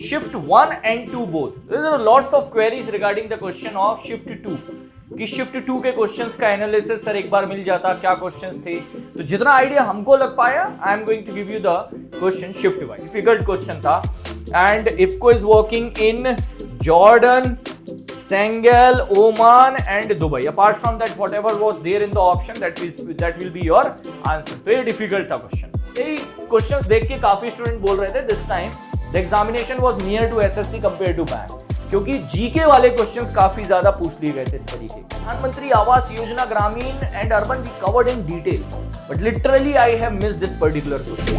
shift 1 and 2 both. There are lots of queries regarding the question of shift 2 कि shift 2 के questions का analysis sir एक बार मिल जाता, क्या क्वेश्चंस थे, तो जितना आइडिया हमको लग पाया I am going to give you the question shift wise. Difficult question था. And IFFCO is working in Jordan, Senegal, Oman and Dubai. Apart from that, whatever was there in the option, that will be your answer. तो ये difficult था question. ये questions देख के काफी student बोल रहे थे this time the examination was near to SSC compared to bank. क्योंकि जीके वाले क्वेश्चंस काफी ज्यादा पूछ लिए गए थे इस तरीके. प्रधानमंत्री Awas Yojana Gramin and urban we covered in detail, but literally I have missed this particular question.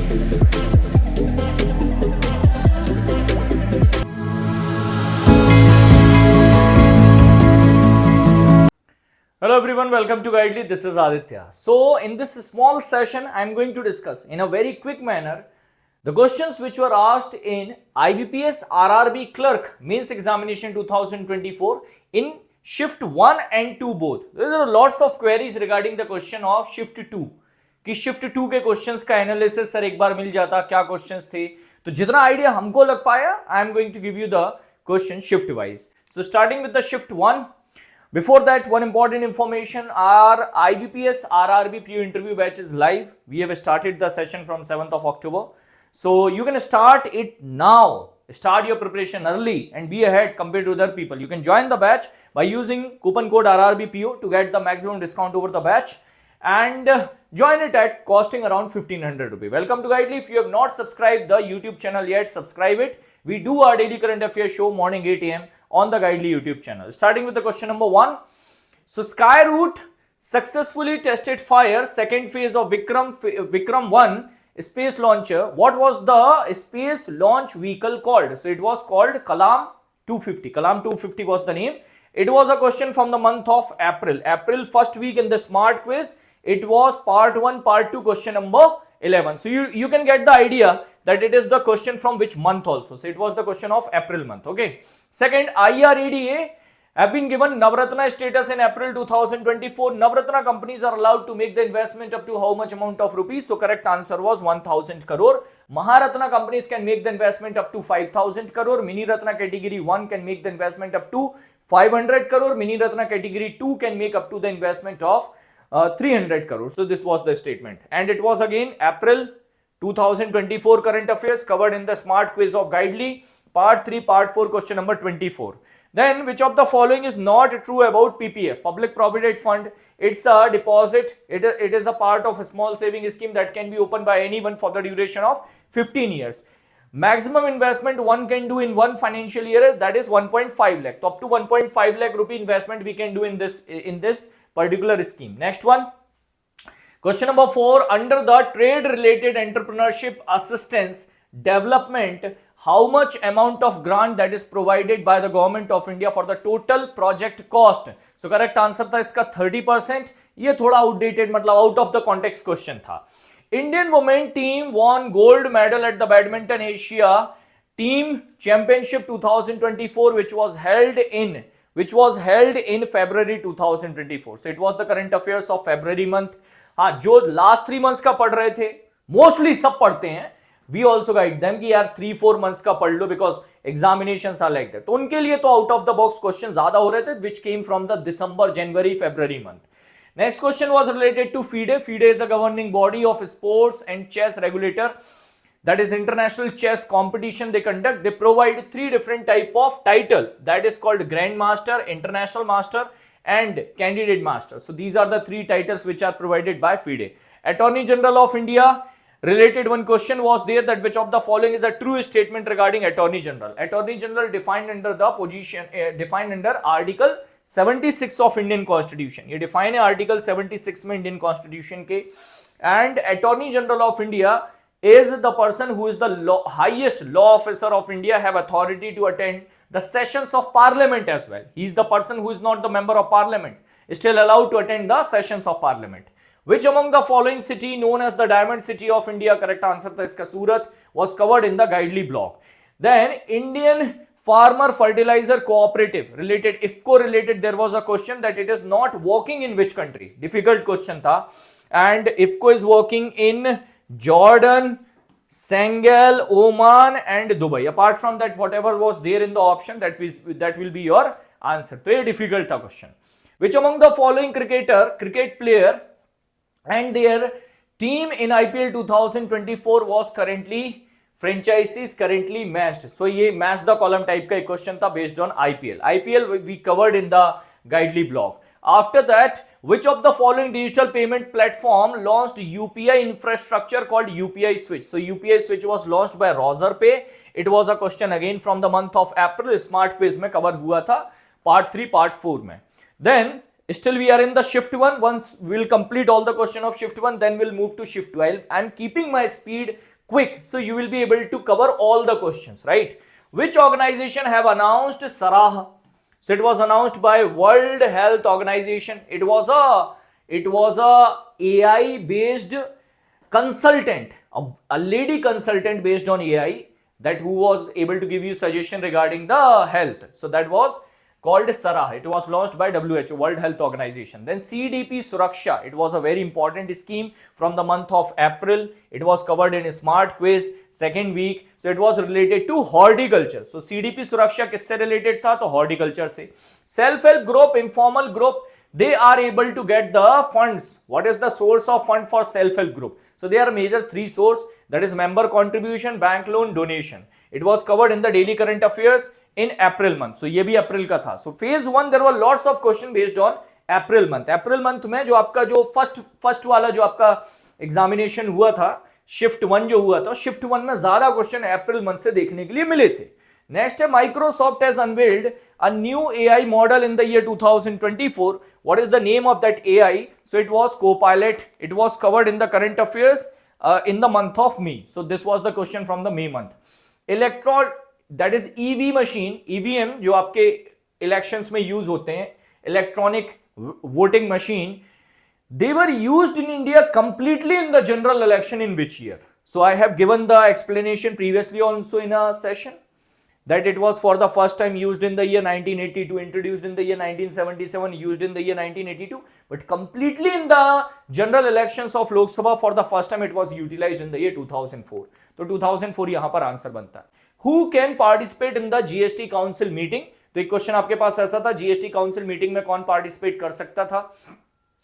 Hello everyone, welcome to Guidely. This is Aditya. So in this small session, I am going to discuss in a very quick manner the questions which were asked in IBPS RRB Clerk Mains Examination 2024 in Shift 1 and 2 both. There are lots of queries regarding the question of Shift 2. कि Shift 2 के questions का analysis sir एक बार मिल जाता, क्या questions थे, तो जितना idea हमको लग पाया I am going to give you the question shift wise. So starting with the Shift 1. Before that, one important information, our IBPS RRB pre-interview batch is live. We have started the session from 7th of October. So you can start it now. Start your preparation early and be ahead compared to other people. You can join the batch by using coupon code RRBPO to get the maximum discount over the batch and join it at costing around 1500 rupees. Welcome to Guidely. If you have not subscribed the YouTube channel yet, subscribe it. We do our daily current affairs show morning 8 a.m. on the Guidely YouTube channel. Starting with the question number 1. So Skyroot successfully tested fire second phase of Vikram 1 space launcher. What was the space launch vehicle called? So it was called Kalam 250. Kalam 250 was the name. It was a question from the month of April. April first week in the smart quiz. It was part 1, part 2, question number 11. So you can get the idea that it is the question from which month also. So it was the question of April month. Okay. Second, IRADA have been given Navratna status in April 2024. Navratna companies are allowed to make the investment up to how much amount of rupees? So correct answer was 1000 crore. Maharatna companies can make the investment up to 5000 crore. Mini Ratna category 1 can make the investment up to 500 crore. Mini Ratna category 2 can make up to the investment of 300 crore. So this was the statement. And it was again April 2024 current affairs covered in the smart quiz of Guidely. Part 3, part 4, question number 24. Then, which of the following is not true about PPF? Public Provident Fund. It's a deposit. It is a part of a small saving scheme that can be opened by anyone for the duration of 15 years. Maximum investment one can do in one financial year, that is 1.5 lakh. So up to 1.5 lakh rupee investment we can do in this particular scheme. Next one. Question number 4. Under the Trade Related Entrepreneurship Assistance Development, how much amount of grant that is provided by the government of India for the total project cost? So correct answer था इसका 30%. ये थोड़ा outdated, मतलब out of the context question था. Indian women team won gold medal at the Badminton Asia Team Championship 2024, which was held in February 2024. So it was the current affairs of February month. हाँ, जो last 3 months का पढ़ रहे थे, mostly सब पढ़ते हैं. We also guide them कि यार 3-4 months का पढ़ लो because examinations are like that. तो उनके लिए तो out of the box questions ज़्यादा हो रहे थे, which came from the December, January, February month. Next question was related to FIDE. FIDE is a governing body of sports and chess regulator. That is international chess competition they conduct. They provide 3 different type of title. That is called Grandmaster, International Master and Candidate Master. So these are the 3 titles which are provided by FIDE. Attorney General of India. Related one question was there that which of the following is a true statement regarding Attorney General. Attorney General defined under the position defined under Article 76 of Indian Constitution. ये define है Article 76 में Indian Constitution के. And Attorney General of India is the person who is the highest law officer of India, have authority to attend the sessions of Parliament as well. He is the person who is not the member of Parliament, still allowed to attend the sessions of Parliament. Which among the following city known as the Diamond City of India? Correct answer था इसका Surat, was covered in the Guidely blog. Then Indian Farmer Fertilizer Cooperative related, IFCO related, there was a question that it is not working in which country? Difficult question था. And IFCO is working in Jordan, Senegal, Oman and Dubai. Apart from that, whatever was there in the option, that will be your answer. तो ये difficult था question. Which among the following cricket player and their team in IPL 2024 was currently franchises currently matched? So ये match the column type का question था based on IPL. IPL we covered in the Guidely blog. After that, which of the following digital payment platform launched UPI infrastructure called UPI Switch? So UPI Switch was launched by Razorpay. It was a question again from the month of April. Smart quiz में cover हुआ था part 3, part 4 में. Then still we are in the shift 1. Once we'll complete all the question of shift 1, then we'll move to shift 2. I'm keeping my speed quick, so you will be able to cover all the questions, right? Which organization have announced Sarah? So it was announced by World Health Organization. It was a AI based consultant, a lady consultant based on AI, that who was able to give you suggestion regarding the health. So that was called Sarah. It was launched by WHO, World Health Organization. Then CDP Suraksha. It was a very important scheme from the month of April. It was covered in a smart quiz second week. So it was related to horticulture. So CDP Suraksha किससे related था? तो horticulture से. Self-help group, informal group, they are able to get the funds. What is the source of fund for self-help group? So there are major three sources, that is member contribution, bank loan, donation. It was covered in the daily current affairs in April month. So ये भी अप्रैल का था. So phase 1 there were lots of question based on April month. April month में जो आपका जो first वाला जो आपका एग्जामिनेशन हुआ था, शिफ्ट 1 जो हुआ था, शिफ्ट 1 में ज्यादा क्वेश्चन अप्रैल मंथ से देखने के लिए मिले थे. नेक्स्ट है Microsoft has unveiled a new AI model in the year 2024. What is the name of that AI? So it was Copilot. It was covered in the current affairs in the month of May. So this was the question from the May month. That is EV machine, EVM जो आपके elections में use होते हैं, electronic voting machine, they were used in India completely in the general election in which year? So I have given the explanation previously also in a session, that it was for the first time used in the year 1982, introduced in the year 1977, used in the year 1982, but completely in the general elections of Lok Sabha for the first time it was utilized in the year 2004. तो 2004 यहाँ पर answer बनता है. Who can participate in the GST Council meeting? तो एक question आपके पास ऐसा था, GST Council meeting में कौन पार्टिसिपेट कर सकता था?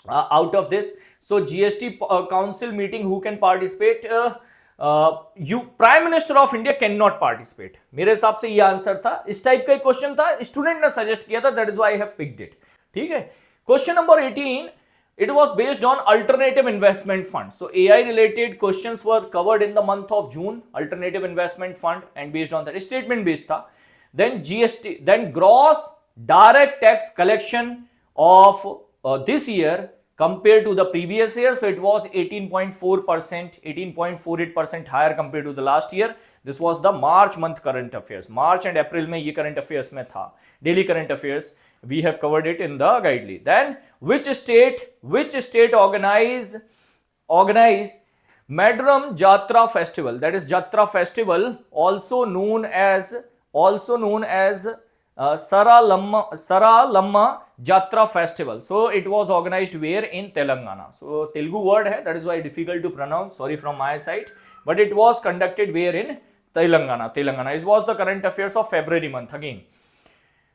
Out of this, so GST Council meeting, who can participate? Prime minister of India can not participate. मेरे हिसाब से ये आंसर था. इस टाइप का एक क्वेश्चन था, स्टूडेंट ने सजेस्ट किया था, that is why I have picked it. ठीक है. Question number 18, it was based on alternative investment fund. So AI related questions were covered in the month of June, alternative investment fund, and based on that statement based tha. Then GST, then gross direct tax collection of this year compared to the previous year. So it was 18.4%, 18.48% higher compared to the last year. This was the March month current affairs. March and April में ये current affairs में था. Daily current affairs, we have covered it in the guidely. Then which state organize Madram Jatra Festival? That is Jatra Festival, also known as Sara Lamma Jatra Festival. So it was organized where? In Telangana. So Telugu word hai, that is why difficult to pronounce, sorry from my side, but it was conducted where? In Telangana. It was the current affairs of February month again.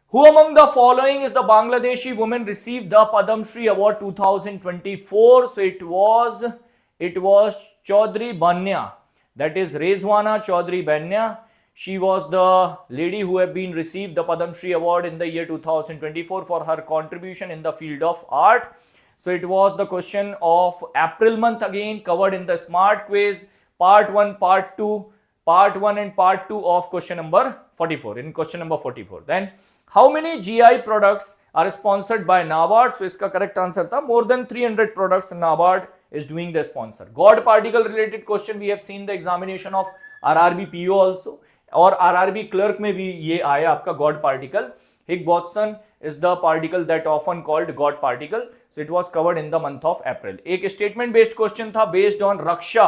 Who among the following is the Bangladeshi woman received the Padam Shri Award 2024? So it was Chaudhry Banya, that is Rezwana Chaudhry Banya. She was the lady who have been received the Padam Shri Award in the year 2024 for her contribution in the field of art. So it was the question of April month again, covered in the smart quiz, part 1, part 2, part 1 and part 2 of question number 44. In question number 44. Then how many GI products are sponsored by NABARD? So iska correct answer tha more than 300 products NABARD is doing the sponsor. God particle related question we have seen the examination of RRB PO also. और RRB clerk में भी ये आया आपका god particle. Higgs boson is the particle that often called god particle. So it was covered in the month of April. एक statement based question था based on Raksha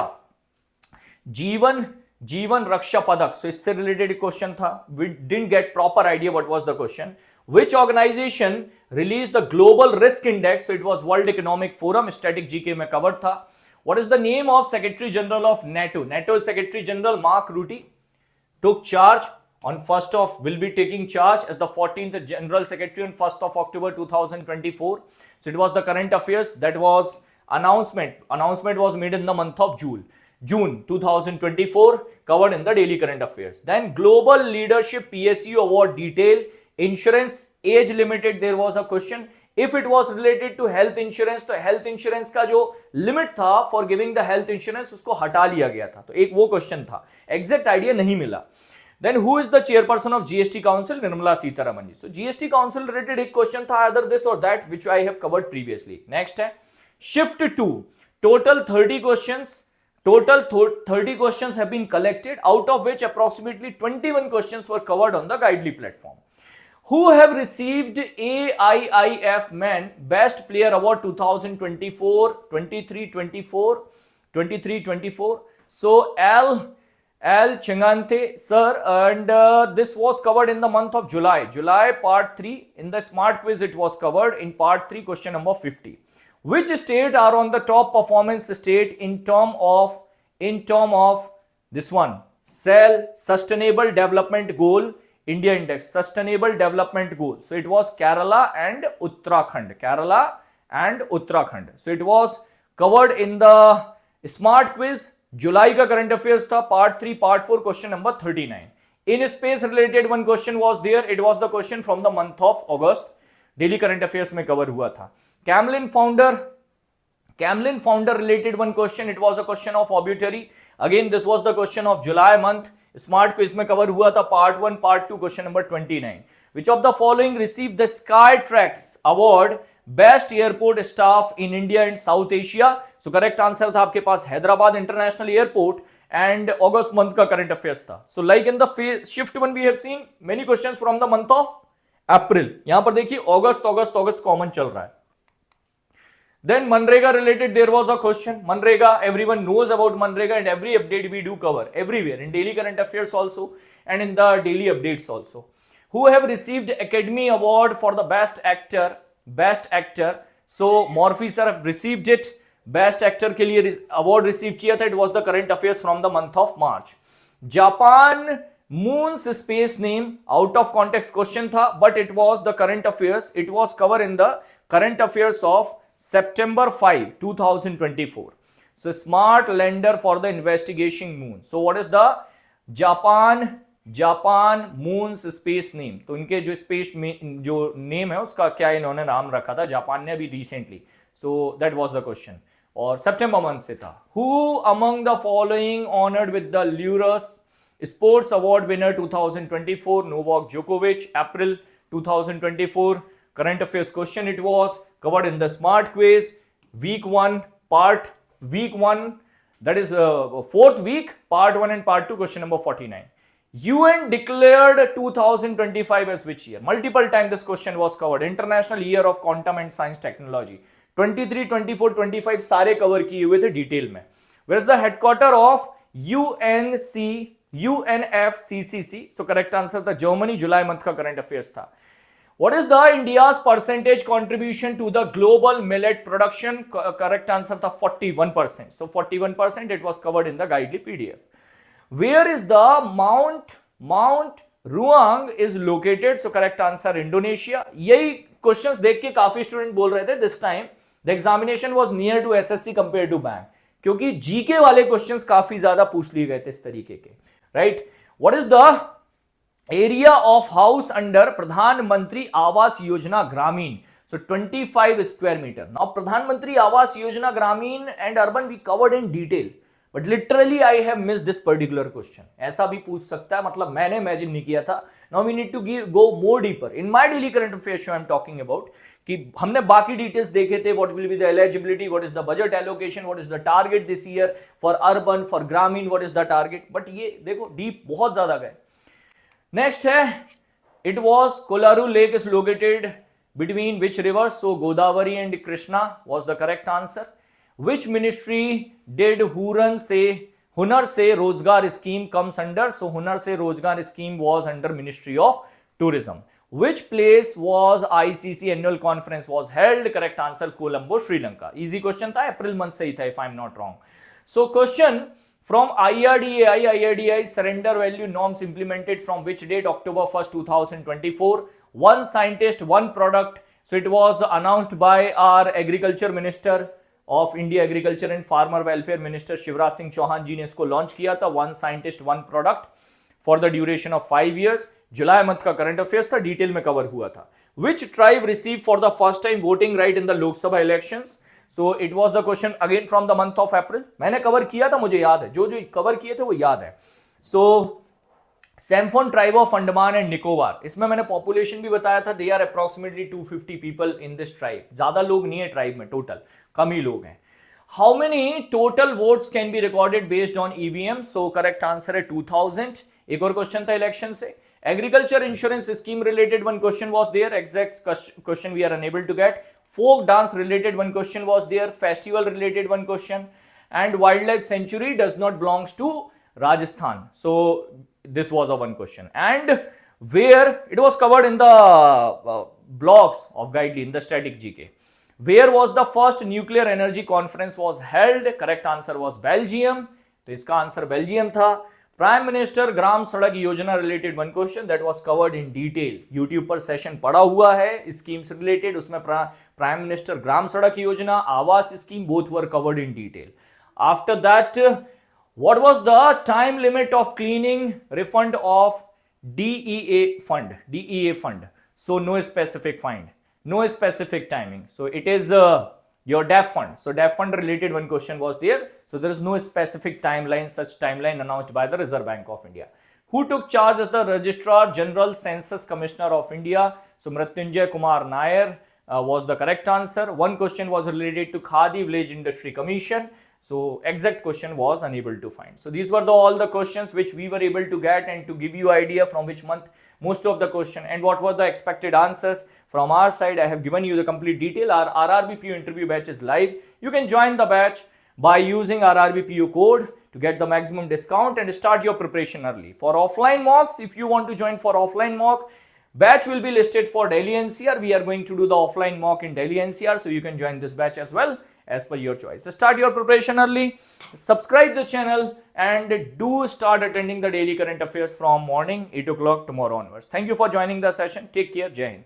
Jeevan Raksha Padak. So इससे related question था. We didn't get proper idea what was the question. Which organization released the global risk index? So it was World Economic Forum. Static GK में cover था. What is the name of Secretary General of NATO? NATO Secretary General Mark Rutte took charge on 1st of, will be taking charge as the 14th General Secretary on 1st of October 2024. So it was the current affairs. That was announcement was made in the month of June 2024, covered in the daily current affairs. Then Global Leadership PSU Award detail, insurance age limited, there was a question. If it was related to health insurance, तो health insurance का जो limit था for giving the health insurance उसको हटा लिया गया था, तो एक वो question था, exact idea नहीं मिला. Then who is the chairperson of GST Council? Nirmala Sitharaman ji. So GST Council related एक question था, either this or that, which I have covered previously. Next है Shift 2. Total 30 questions. Total 30 questions have been collected, out of which approximately 21 questions were covered on the Guidely platform. Who have received AIIF Men Best Player Award 2024, 23-24. So Al Chingante sir, and this was covered in the month of July part 3. In the smart quiz it was covered in part 3, question number 50. Which state are on the top performance state in term of this one, SEL, Sustainable Development Goal India Index, Sustainable Development Goal. So it was Kerala and Uttarakhand. So it was covered in the smart quiz. July का current affairs था, part 3, part 4, question number 39. In space related one question was there. It was the question from the month of August. Daily current affairs में cover हुआ था. Camlin founder related one question. It was a question of obituary. Again, this was the question of July month. Smart quiz में cover हुआ था, part 1, part 2, question number 29. Which of the following received the Skytrax Award Best Airport Staff in India and South Asia? So correct answer था आपके पास Hyderabad International Airport, and August month का current affairs था. So like in the shift 1 we have seen many questions from the month of April. यहाँ पर देखिए August common चल रहा है. Then Manrega related there was a question. Manrega, everyone knows about Manrega, and every update we do cover everywhere in daily current affairs also and in the daily updates also. Who have received Academy Award for the Best Actor? So Morphy sir have received it. Best Actor के लिए award receive किया था. It was the current affairs from the month of March. Japan Moon's space name, out of context question था, but it was the current affairs. It was covered in the current affairs of September 5, 2024. So smart lander for the investigation moon. So what is the Japan Moon's space name? तो इनके जो space में जो name है उसका क्या इन्होंने नाम रखा था जापान ने अभी recently. So that was the question. और September month से था. Who among the following honored with the Lurus Sports Award winner 2024? Novak Djokovic, April 2024. Current affairs question it was covered in the smart quiz, week 1, that is fourth week, part 1 and part 2, question number 49. UN declared 2025 as which year? Multiple times this question was covered. International Year of Quantum and Science Technology. 23, 24, 25 सारे cover किए हुए थे detail में. Where is the headquarter of UNFCCC? So correct answer था Germany. July month का current affairs था. What is the India's percentage contribution to the global millet production? Correct answer था 41%. So 41% it was covered in the Guidely PDF. Where is the Mount Ruang is located? So correct answer Indonesia. यही questions देख के काफी student बोल रहे थे this time the examination was near to SSC compared to bank, क्योंकि GK वाले questions काफी ज्यादा पूछ लिए गए थे इस तरीके के, right? What is the area of house under Pradhan Mantri Awas Yojana Gramin? So 25 square meter. Now Pradhan Mantri Awas Yojana Gramin and urban we covered in detail, but literally I have missed this particular question. ऐसा भी पूछ सकता है, मतलब मैंने imagine नहीं किया था. Now we need to go more deeper. In my daily current affairs show I am talking about कि हमने बाकी details देखे थे. What will be the eligibility? What is the budget allocation? What is the target this year for urban, for Gramin? What is the target? But ये देखो deep बहुत ज़्यादा गए. Next है, it was Kolaru Lake is located between which rivers? So Godavari and Krishna was the correct answer. Which ministry did Hunar Se Rozgar scheme comes under? So Hunar Se Rozgar scheme was under Ministry of Tourism. Which place was ICC annual conference was held? Correct answer, Colombo, Sri Lanka. Easy question था, April month से ही था, if I'm not wrong. So question from IRDAI surrender value norms implemented from which date? October 1st, 2024. One scientist, one product. So it was announced by our agriculture minister of India, agriculture and farmer welfare minister Shivraj Singh Chauhan जी ने इसको launch किया था. One scientist one product for the duration of 5 years. July month का current affairs था, detail में cover हुआ था. Which tribe receive for the first time voting right in the Lok Sabha elections? So it was the question again from the month of अप्रैल. मैंने cover किया था, मुझे याद है, जो जो कवर किए थे वो याद है. So Shompen tribe of Andaman and Nicobar, इसमें मैंने पॉपुलेशन भी बताया था. They are approximately 250 people in this tribe. ज्यादा लोग नहीं है ट्राइब में, टोटल कम ही लोग हैं. How many total votes can be recorded based on EVM? So correct answer है 2000. एक और क्वेश्चन था इलेक्शन से. Agriculture insurance scheme related one question was there. Exact question we are unable to get. Folk dance related one question was there. Festival related one question. And wild life sanctuary does not belongs to Rajasthan. So this was a one question. And where it was covered in the blogs of Guidely in the static GK. Where was the first nuclear energy conference was held? Correct answer was Belgium. तो इसका answer Belgium था. Prime minister ग्राम सड़क योजना related one question that was covered in detail. YouTube पर session पड़ा हुआ है schemes related, उसमें प्राइम मिनिस्टर ग्राम सड़क योजना, आवास scheme, both were covered in detail. After that, what was the time limit of cleaning refund of DEA fund? DEA fund. So no specific fund, no specific timing. So it is your DAF fund. So DAF fund related one question was there. So there is no specific timeline, such timeline announced by the Reserve Bank of India. Who took charge as the Registrar General Census Commissioner of India? So Mrityunjay Kumar Nair was the correct answer. One question was related to Khadi Village Industry Commission. So exact question was unable to find. So these were all the questions which we were able to get, and to give you idea from which month most of the question and what were the expected answers from our side, I have given you the complete detail. Our RRBPU interview batch is live. You can join the batch by using RRBPU code to get the maximum discount and start your preparation early. For offline mocks, if you want to join for offline mock, batch will be listed for Delhi NCR. We are going to do the offline mock in Delhi NCR, so you can join this batch as well, as per your choice. Start your preparation early, subscribe the channel, and do start attending the daily current affairs from morning 8 o'clock tomorrow onwards. Thank you for joining the session. Take care. Jai Hind.